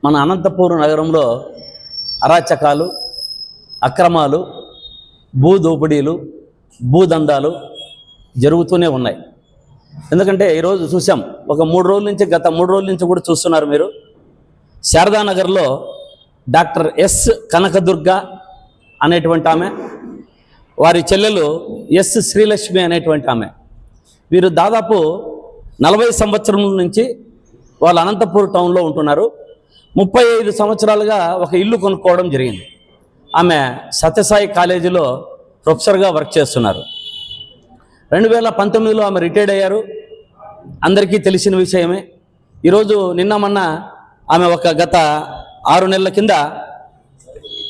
మన అనంతపూర్ నగరంలో అరాచకాలు, అక్రమాలు, భూదోపిడీలు, భూదందాలు జరుగుతూనే ఉన్నాయి. ఎందుకంటే ఈరోజు చూసాం, గత 3 రోజుల నుంచి కూడా చూస్తున్నారు మీరు. శారదానగర్లో డాక్టర్ ఎస్ కనకదుర్గ అనేటువంటి ఆమె, వారి చెల్లెలు ఎస్ శ్రీలక్ష్మి అనేటువంటి ఆమె, వీరు దాదాపు 40 సంవత్సరాల నుంచి వాళ్ళు అనంతపూర్ టౌన్లో ఉంటున్నారు. 35 సంవత్సరాలుగా ఒక ఇల్లు కొనుక్కోవడం జరిగింది. ఆమె సత్యసాయి కాలేజీలో ప్రొఫెసర్గా వర్క్ చేస్తున్నారు. 2019లో ఆమె రిటైర్డ్ అయ్యారు. అందరికీ తెలిసిన విషయమే. ఈరోజు మొన్న ఆమె గత 6 నెలల కింద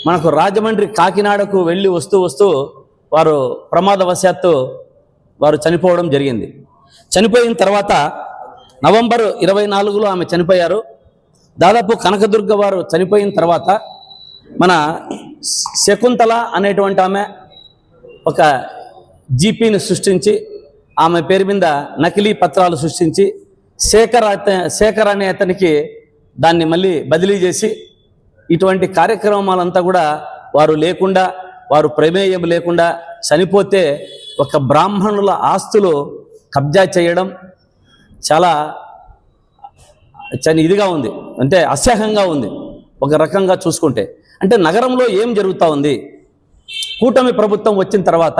మనకు రాజమండ్రి కాకినాడకు వెళ్ళి వస్తూ వారు ప్రమాదవశాత్తు వారు చనిపోవడం జరిగింది. చనిపోయిన తర్వాత నవంబర్ 24లో ఆమె చనిపోయారు. దాదాపు కనకదుర్గ వారు చనిపోయిన తర్వాత మన శకుంతల అనేటువంటి ఆమె ఒక జీపీని సృష్టించి, ఆమె పేరు మీద నకిలీ పత్రాలు సృష్టించి శేఖర్ అనే అతనికి దాన్ని మళ్ళీ బదిలీ చేసి, ఇటువంటి కార్యక్రమాలంతా కూడా వారు ప్రమేయం లేకుండా చనిపోతే ఒక బ్రాహ్మణుల ఆస్తులు కబ్జా చేయడం చాలా ఇదిగా ఉంది, అంటే అసహ్యంగా ఉంది ఒక రకంగా చూసుకుంటే. అంటే నగరంలో ఏం జరుగుతూ ఉంది? కూటమి ప్రభుత్వం వచ్చిన తర్వాత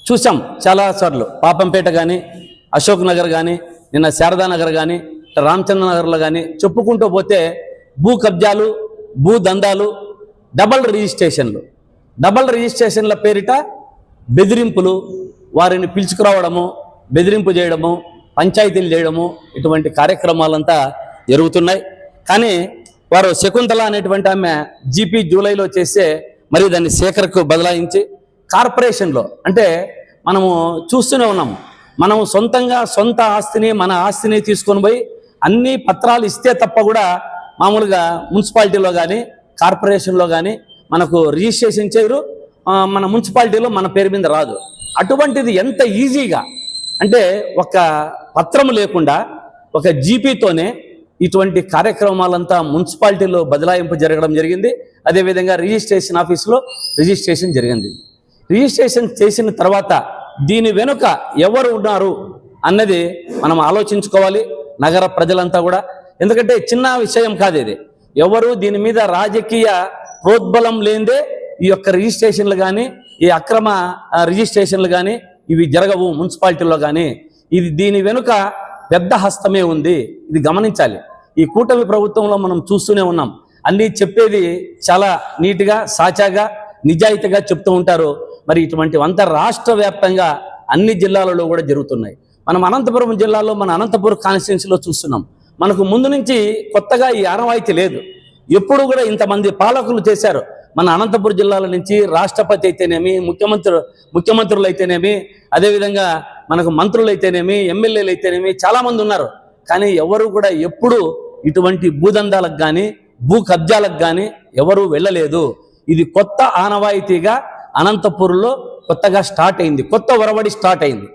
చూసాం చాలాసార్లు. పాపంపేట కానీ, అశోక్ నగర్ కానీ, నిన్న శారదానగర్ కానీ, రామచంద్రనగర్లో కానీ చెప్పుకుంటూ పోతే భూ కబ్జాలు, భూ దందాలు, డబల్ రిజిస్ట్రేషన్ల పేరిట బెదిరింపులు, వారిని పిలుచుకురావడము, బెదిరింపు చేయడము, పంచాయతీలు చేయడము, ఇటువంటి కార్యక్రమాలంతా జరుగుతున్నాయి. కానీ వారు శకుంతల అనేటువంటి ఆమె జీపీ జూలైలో చేస్తే మరి దాన్ని శేఖర్కు బదలాయించి కార్పొరేషన్లో, అంటే మనము చూస్తూనే ఉన్నాము, మనము సొంత ఆస్తిని, మన ఆస్తిని తీసుకొని పోయి అన్ని పత్రాలు ఇస్తే తప్ప కూడా మామూలుగా మున్సిపాలిటీలో కానీ కార్పొరేషన్లో కానీ మనకు రిజిస్ట్రేషన్ చేయరు. మన మున్సిపాలిటీలో మన పేరు మీద రాదు. అటువంటిది ఎంత ఈజీగా, అంటే ఒక పత్రము లేకుండా ఒక జీపీతోనే ఇటువంటి కార్యక్రమాలంతా మున్సిపాలిటీలో బదలాయింపు జరగడం జరిగింది. అదేవిధంగా రిజిస్ట్రేషన్ ఆఫీసులో రిజిస్ట్రేషన్ జరిగింది. రిజిస్ట్రేషన్ చేసిన తర్వాత దీని వెనుక ఎవరు ఉన్నారు అన్నది మనం ఆలోచించుకోవాలి, నగర ప్రజలంతా కూడా. ఎందుకంటే చిన్న విషయం కాదు ఇది. ఎవరు దీని మీద రాజకీయ ప్రోద్బలం లేదే ఈ యొక్క రిజిస్ట్రేషన్లు కానీ, ఈ అక్రమ రిజిస్ట్రేషన్లు కానీ ఇవి జరగవు మున్సిపాలిటీలో కానీ. దీని వెనుక పెద్ద హస్తమే ఉంది, ఇది గమనించాలి. ఈ కూటమి ప్రభుత్వంలో మనం చూస్తూనే ఉన్నాం, అన్నీ చెప్పేది చాలా నీట్గా, సాచాగా, నిజాయితీగా చెప్తూ ఉంటారు. మరి ఇటువంటివంతా రాష్ట్ర వ్యాప్తంగా అన్ని జిల్లాలలో కూడా జరుగుతున్నాయి. మనం అనంతపురం జిల్లాలో, మన అనంతపురం కాన్స్టిట్యున్సీలో చూస్తున్నాం. మనకు ముందు నుంచి కొత్తగా ఈ ఆనవాయితీ లేదు. ఎప్పుడు కూడా ఇంతమంది పాలకులు చేశారు. మన అనంతపురం జిల్లాల నుంచి రాష్ట్రపతి అయితేనేమి, ముఖ్యమంత్రులు అయితేనేమి, అదేవిధంగా మనకు మంత్రులు అయితేనేమి, ఎమ్మెల్యేలు అయితేనేమి చాలామంది ఉన్నారు. కానీ ఎవరు కూడా ఎప్పుడు ఇటువంటి భూదందాలకు కానీ, భూ కబ్జాలకు కానీ ఎవరు వెళ్ళలేదు. ఇది కొత్త ఆనవాయితీగా అనంతపురంలో కొత్తగా స్టార్ట్ అయింది, కొత్త ఒరవడి స్టార్ట్ అయింది.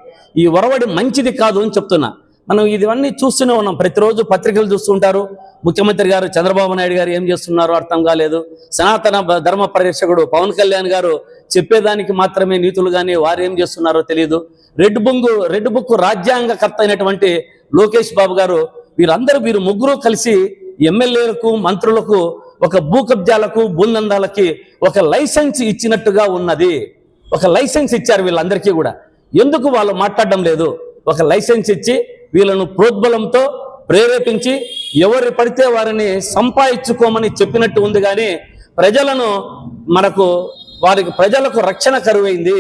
ఈ ఒరవడి మంచిది కాదు అని చెప్తున్నా. మనం ఇవన్నీ చూస్తూనే ఉన్నాం, ప్రతిరోజు పత్రికలు చూస్తుంటారు. ముఖ్యమంత్రి గారు చంద్రబాబు నాయుడు గారు ఏం చేస్తున్నారో అర్థం కాలేదు. సనాతన ధర్మ పరిరక్షకుడు పవన్ కళ్యాణ్ గారు చెప్పేదానికి మాత్రమే నీతులు, కానీ వారు ఏం చేస్తున్నారో తెలియదు. రెడ్ బుక్ రాజ్యాంగకర్త అయినటువంటి లోకేష్ బాబు గారు, వీరు ముగ్గురు కలిసి ఎమ్మెల్యేలకు, మంత్రులకు ఒక భూ కబ్జాలకు, భూదందాలకి ఒక లైసెన్స్ ఇచ్చినట్టుగా ఉన్నది. ఒక లైసెన్స్ ఇచ్చారు వీళ్ళందరికీ కూడా. ఎందుకు వాళ్ళు మాట్లాడడం లేదు? ఒక లైసెన్స్ ఇచ్చి వీళ్ళను ప్రోద్బలంతో ప్రేరేపించి ఎవరు పడితే వారిని సంపాదించుకోమని చెప్పినట్టు ఉంది. కానీ ప్రజలకు రక్షణ కరువైంది.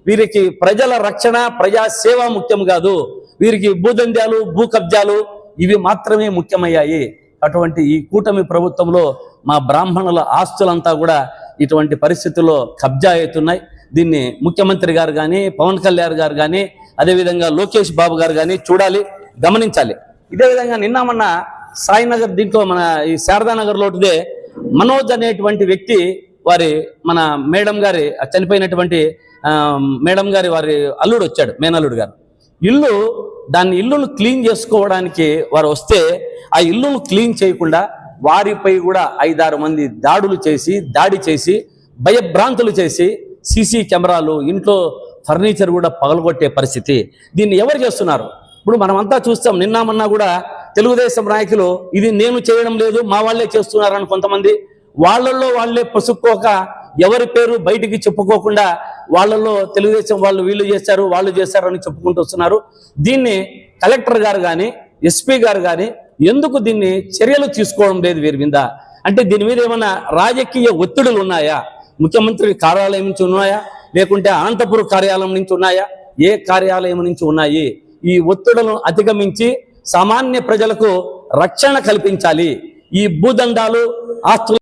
వీరికి ప్రజల రక్షణ, ప్రజా సేవ ముఖ్యం కాదు. వీరికి భూదందాలు, భూ కబ్జాలు ఇవి మాత్రమే ముఖ్యమయ్యాయి. అటువంటి ఈ కూటమి ప్రభుత్వంలో మా బ్రాహ్మణుల ఆస్తులంతా కూడా ఇటువంటి పరిస్థితుల్లో కబ్జా అవుతున్నాయి. దీన్ని ముఖ్యమంత్రి గారు కానీ, పవన్ కళ్యాణ్ గారు కానీ, అదేవిధంగా లోకేష్ బాబు గారు కానీ చూడాలి, గమనించాలి. ఇదే విధంగా మొన్న సాయినగర్, దీంట్లో మన ఈ శారదానగర్లోటిదే మనోజ్ అనేటువంటి వ్యక్తి, మన మేడం గారి చనిపోయినటువంటి మేడం గారి వారి అల్లుడు వచ్చాడు, మేనల్లుడు గారు. ఇల్లును క్లీన్ చేసుకోవడానికి వారు వస్తే ఆ ఇల్లును క్లీన్ చేయకుండా వారిపై కూడా 5-6 మంది దాడి చేసి భయభ్రాంతులు చేసి సీసీ కెమెరాలు, ఇంట్లో ఫర్నిచర్ కూడా పగలగొట్టే పరిస్థితి. దీన్ని ఎవరు చేస్తున్నారు? ఇప్పుడు మనమంతా చూస్తాం. నిన్న మొన్న కూడా తెలుగుదేశం నాయకులు ఇది నేను చేయడం లేదు, మా వాళ్ళే చేస్తున్నారని కొంతమంది వాళ్ళల్లో వాళ్ళే పసుక్కోక ఎవరి పేరు బయటికి చెప్పుకోకుండా వాళ్ళల్లో తెలుగుదేశం వాళ్ళు వీళ్ళు చేశారు వాళ్ళు చేశారు అని చెప్పుకుంటూ వస్తున్నారు. దీన్ని కలెక్టర్ గారు కానీ ఎస్పీ గారు కానీ ఎందుకు దీన్ని చర్యలు తీసుకోవడం లేదు వీరి మీద? అంటే దీని మీద ఏమైనా రాజకీయ ఒత్తిడులు ఉన్నాయా? ముఖ్యమంత్రి కార్యాలయం నుంచి ఉన్నాయా, లేకుంటే అనంతపురం కార్యాలయం నుంచి ఉన్నాయా? ఏ కార్యాలయం నుంచి ఉన్నాయి? ఈ ఒత్తిడులను అధిగమించి సామాన్య ప్రజలకు రక్షణ కల్పించాలి. ఈ భూదందాలు, ఆస్తులు